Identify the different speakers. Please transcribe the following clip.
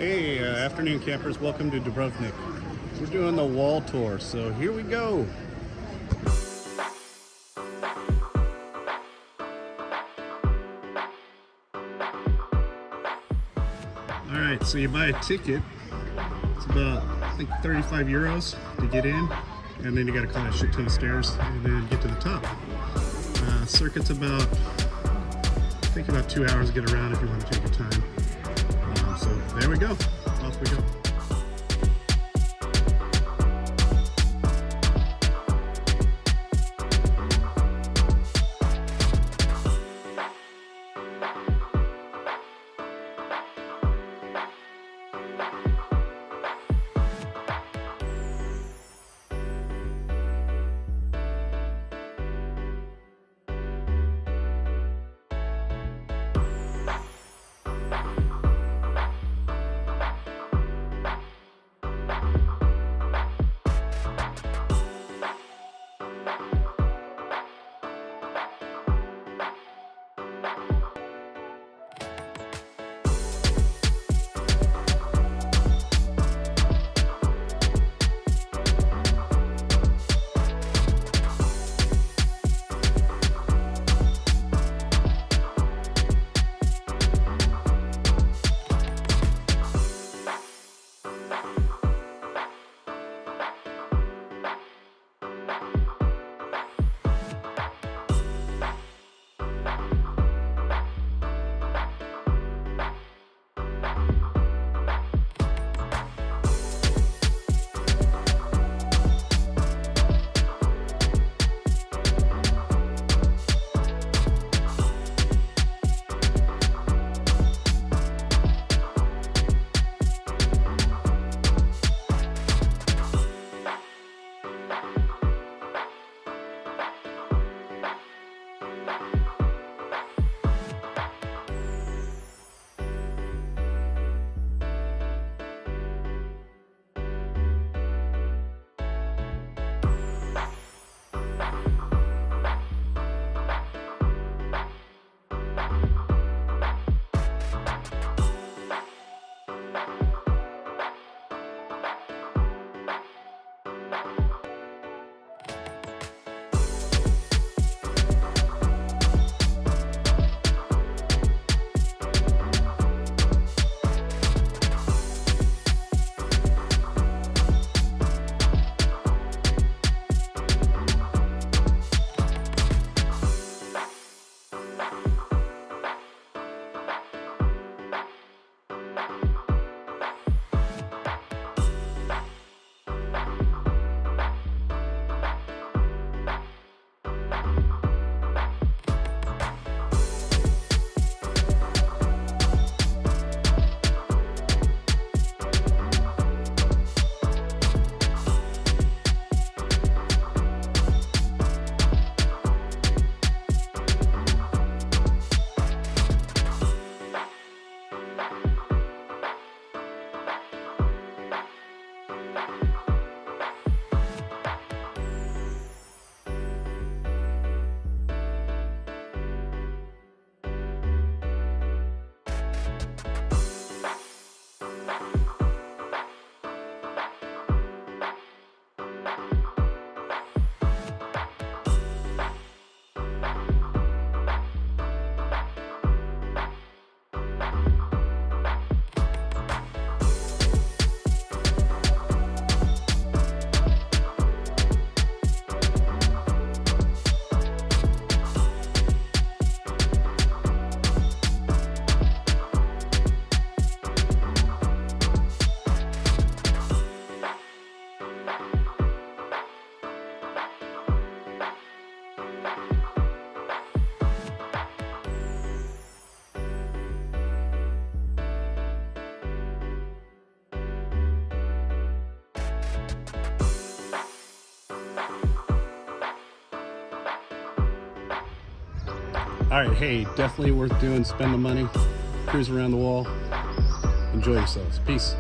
Speaker 1: Hey, afternoon campers, welcome to Dubrovnik. We're doing the wall tour, so here we go. Alright, so you buy a ticket. It's about, I think, 35 euros to get in, and then you gotta climb a shit ton of stairs and then get to the top. Circuit's about, I think, about 2 hours to get around if you want to take your time. So there we go. Off we go. All right, hey, definitely worth doing. Spend the money, cruise around the wall, enjoy yourselves. Peace.